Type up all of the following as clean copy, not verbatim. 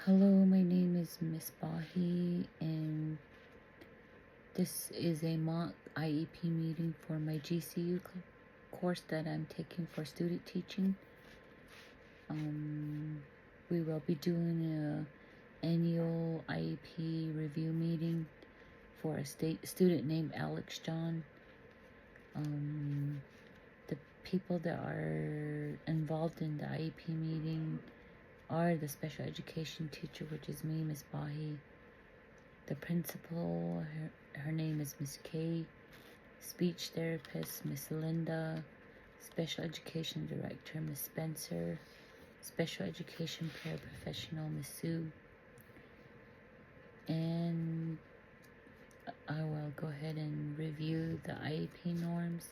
Hello, my name is Miss Bahi, and this is a mock IEP meeting for my GCU course that I'm taking for student teaching. We will be doing a annual IEP review meeting for a student named Alex John. The people that are involved in the IEP meeting are the special education teacher, which is me, Miss Bahi, the principal, her name is Miss Kay, speech therapist, Miss Linda, special education director, Miss Spencer, special education paraprofessional, Miss Sue, and I will go ahead and review the IEP norms.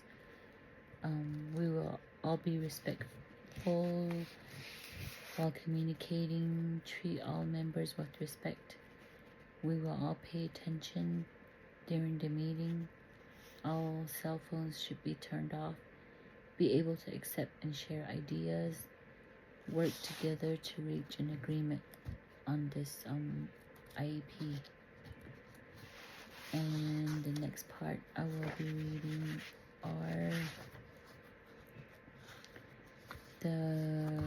We will all be respectful while communicating, treat all members with respect. We will all pay attention during the meeting. All cell phones should be turned off. Be able to accept and share ideas. Work together to reach an agreement on this IEP. And the next part I will be reading are the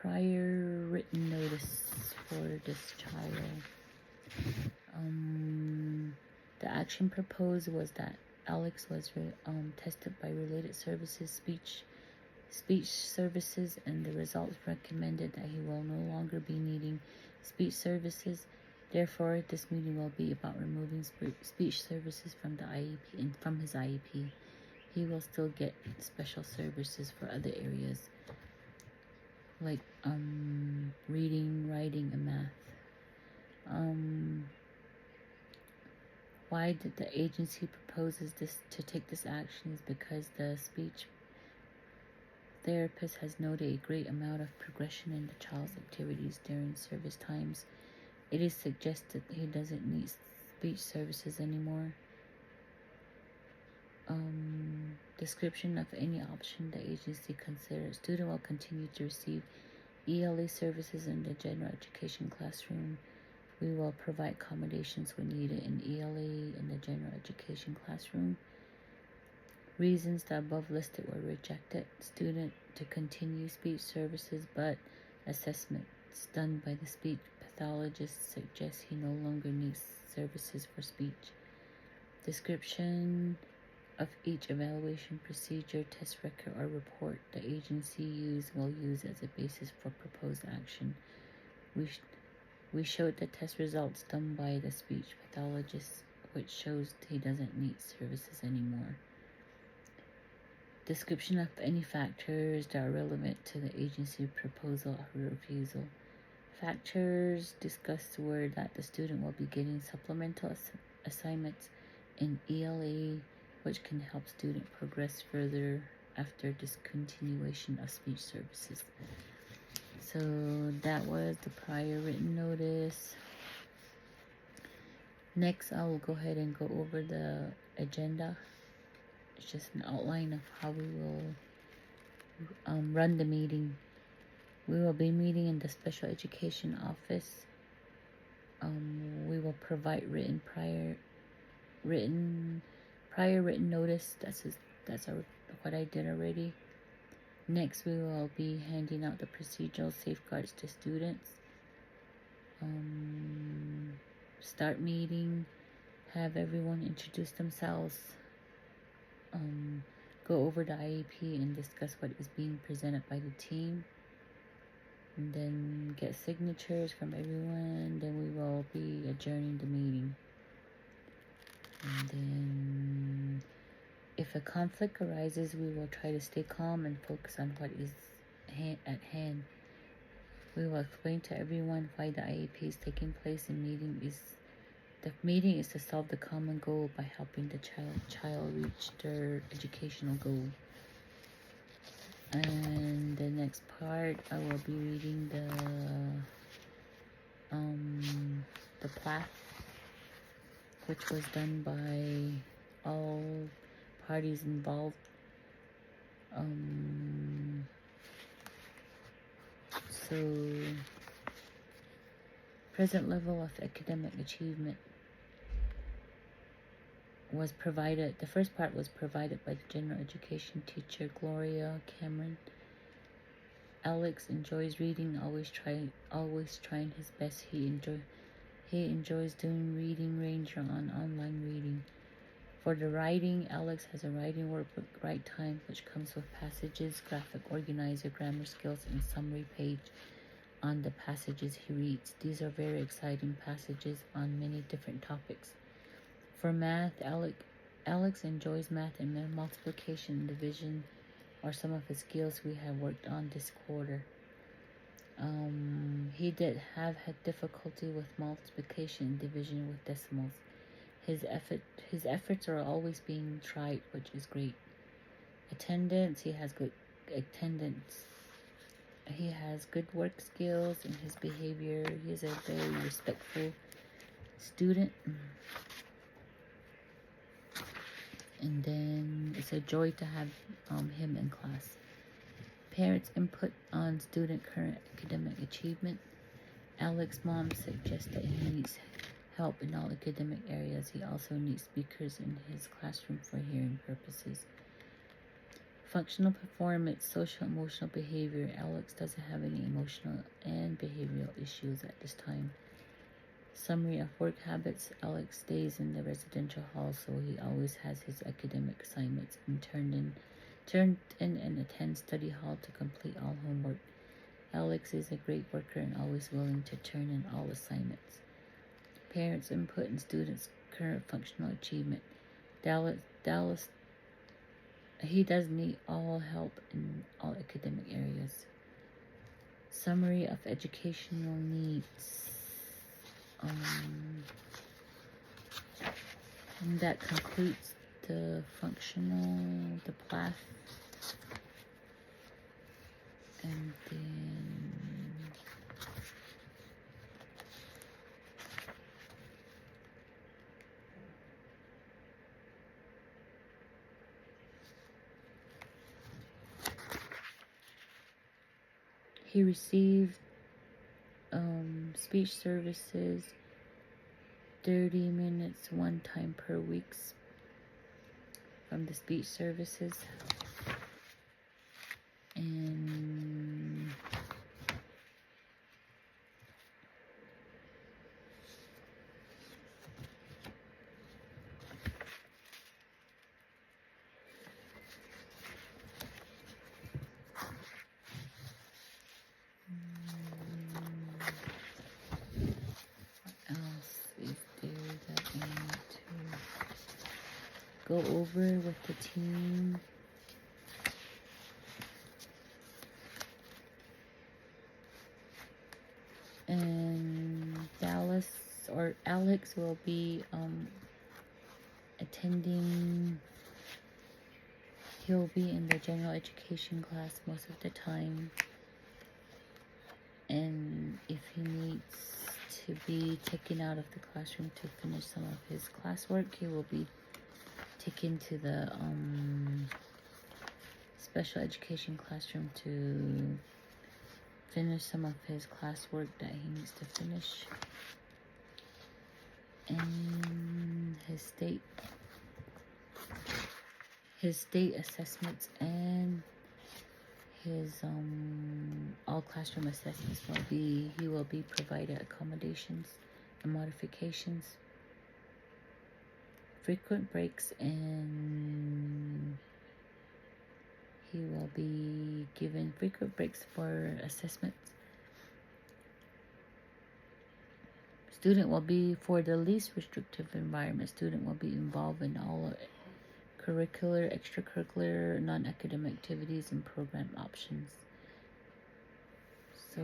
prior written notice for this child. The action proposed was that Alex was tested by related services, speech services, and the results recommended that he will no longer be needing speech services. Therefore, this meeting will be about removing speech services from the IEP and from his IEP. He will still get special services for other areas like reading, writing, and math. Why did the agency proposes to take this action is because the speech therapist has noted a great amount of progression in the child's activities during service times. It is suggested he doesn't need speech services anymore. Description of any option the agency considers. Student will continue to receive ELA services in the general education classroom. We will provide accommodations when needed in ELA in the general education classroom. Reasons the above listed were rejected. Student to continue speech services, but assessments done by the speech pathologist suggest he no longer needs services for speech. Description of each evaluation procedure, test record, or report the agency will use as a basis for proposed action. We showed the test results done by the speech pathologist, which shows he doesn't need services anymore. Description of any factors that are relevant to the agency proposal or refusal. Factors discussed were that the student will be getting supplemental assignments in ELA, which can help student progress further after discontinuation of speech services. So that was the prior written notice. Next, I will go ahead and go over the agenda. It's just an outline of how we will run the meeting. We will be meeting in the special education office. We will provide prior written notice. That's what I did already. Next, we will be handing out the procedural safeguards to students. Start meeting, have everyone introduce themselves, go over the IEP and discuss what is being presented by the team, and then get signatures from everyone. Then we will be adjourning the meeting. And then if a conflict arises, we will try to stay calm and focus on what is at hand. We will explain to everyone why the IEP is taking place. The meeting is to solve the common goal by helping the child reach their educational goal. And the next part, I will be reading the plaque, which was done by all parties involved. So, present level of academic achievement was provided. The first part was provided by the general education teacher, Gloria Cameron. Alex enjoys reading, always trying his best. He enjoys doing reading ranger on online reading. For the writing, Alex has a writing workbook, Write Time, which comes with passages, graphic organizer, grammar skills, and summary page on the passages he reads. These are very exciting passages on many different topics. For math, Alex enjoys math and multiplication and division are some of his skills we have worked on this quarter. He did have had difficulty with multiplication and division with decimals. His efforts are always being tried, which is great. Attendance, he has good attendance. He has good work skills in his behavior. He is a very respectful student. And then it's a joy to have him in class. Parents' input on student current academic achievement. Alex's mom suggests that he needs help in all academic areas. He also needs speakers in his classroom for hearing purposes. Functional performance, social emotional behavior. Alex doesn't have any emotional and behavioral issues at this time. Summary of work habits. Alex stays in the residential hall, so he always has his academic assignments and turned in and attends study hall to complete all homework. Alex is a great worker and always willing to turn in all assignments. Parents' input in students' current functional achievement. Dallas, he does need all help in all academic areas. Summary of educational needs. And that completes the PLAF. And then he received speech services 30 minutes one time per week from the speech services. And what else is there that I need to go over with the team? And Alex will be attending. He'll be in the general education class most of the time, and if he needs to be taken out of the classroom to finish some of his classwork, he will be taken to the special education classroom to finish some of his classwork that he needs to finish. And his state assessments and his all classroom assessments he will be provided accommodations and modifications, frequent breaks, and he will be given frequent breaks for assessments. Student will be, for the least restrictive environment, student will be involved in all curricular, extracurricular, non-academic activities and program options. So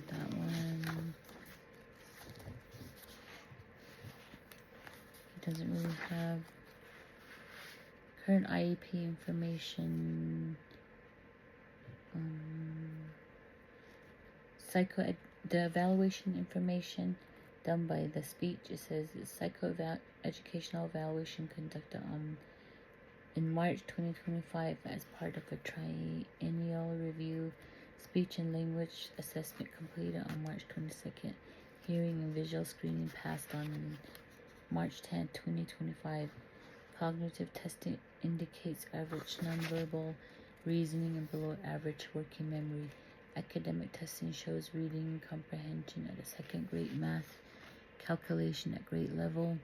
that one, he doesn't really have current IEP information. The evaluation information done by the speech. It says educational evaluation conducted in March 2025 as part of a triennial review Speech and language assessment completed on March 22nd. Hearing and visual screening passed on March 10, 2025. Cognitive testing indicates average nonverbal reasoning and below average working memory. Academic testing shows reading comprehension at a second grade, math calculation at grade level.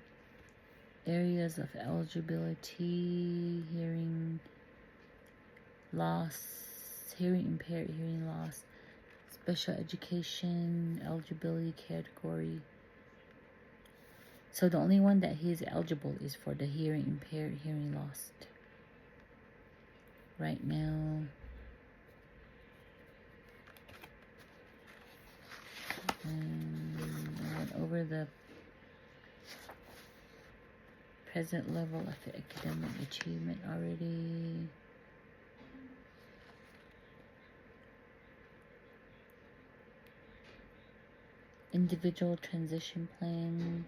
Areas of eligibility: hearing loss, hearing impaired, hearing loss, special education eligibility category. So the only one that he is eligible is for the hearing impaired, hearing lost. Right now, I went over the present level of academic achievement already. Individual transition plan,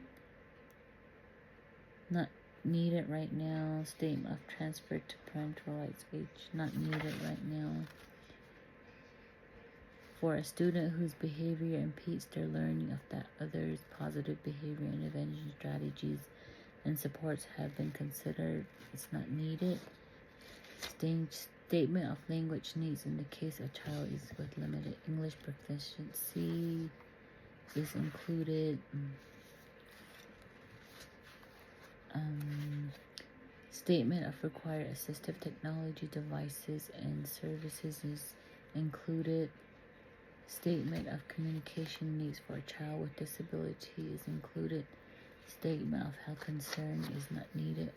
not needed right now. Statement of transfer to parental rights age, not needed right now. For a student whose behavior impedes their learning of that others, positive behavior intervention strategies and supports have been considered. It's not needed. Statement of language needs in the case a child is with limited English proficiency is included. Statement of required assistive technology devices and services is included. Statement of communication needs for a child with disability is included. Statement of health concern is not needed.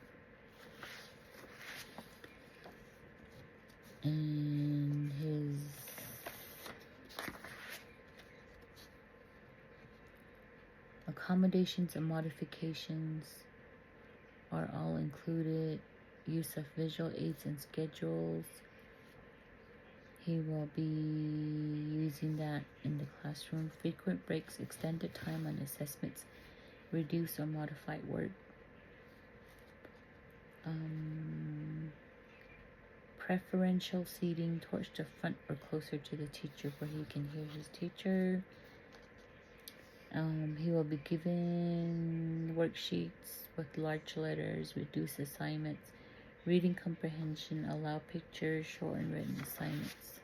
And his accommodations and modifications are all included. Use of visual aids and schedules. He will be using that in the classroom. Frequent breaks, extended time on assessments, reduce or modified work. Preferential seating towards the front or closer to the teacher where he can hear his teacher. He will be given worksheets with large letters, reduce assignments, reading comprehension, allow pictures, short and written assignments.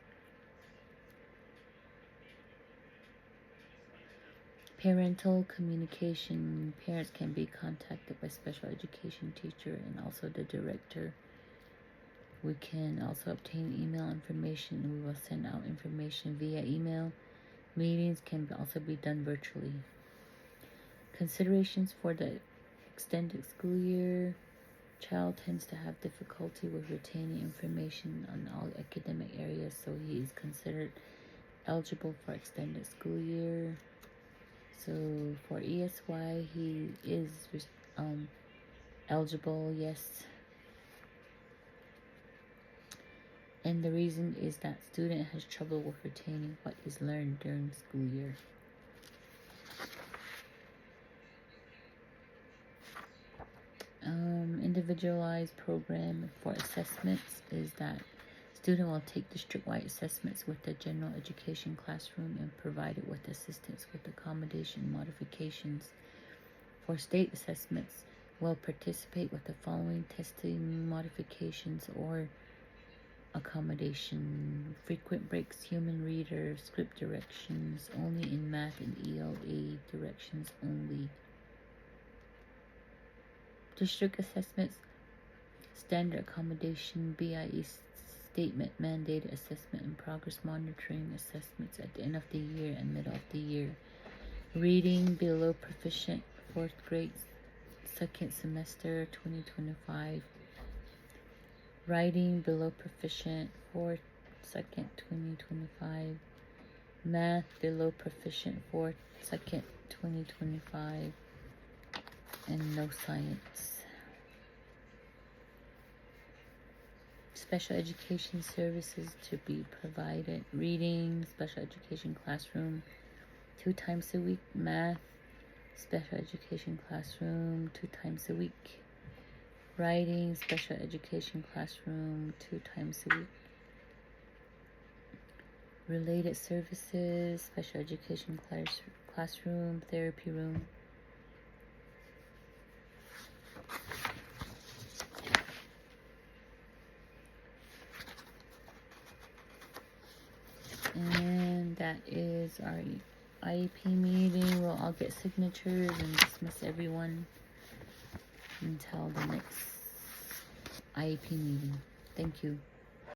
Parental communication. Parents can be contacted by special education teacher and also the director. We can also obtain email information, and we will send out information via email. Meetings can also be done virtually. Considerations for the extended school year. Child tends to have difficulty with retaining information on all academic areas, so he is considered eligible for extended school year. So for ESY, he is eligible, yes. And the reason is that student has trouble with retaining what is learned during school year. Individualized program for assessments is that student will take district-wide assessments with the general education classroom and provided with assistance with accommodation modifications. For state assessments, will participate with the following testing modifications or accommodation: frequent breaks, human reader, script directions only in math and ELA directions only. District assessments, standard accommodation, BIE statement, mandated assessment and progress monitoring assessments at the end of the year and middle of the year. Reading below proficient, 4th grade, 2nd semester 2025. Writing below proficient, 4th, 2nd 2025. Math below proficient, 4th, 2nd 2025. And no science. Special education services to be provided. Reading, special education classroom 2 times a week. Math, special education classroom 2 times a week. Writing, special education classroom 2 times a week. related services, special education classroom, therapy room. And that is our IEP meeting. We'll all get signatures and dismiss everyone until the next IEP meeting. Thank you.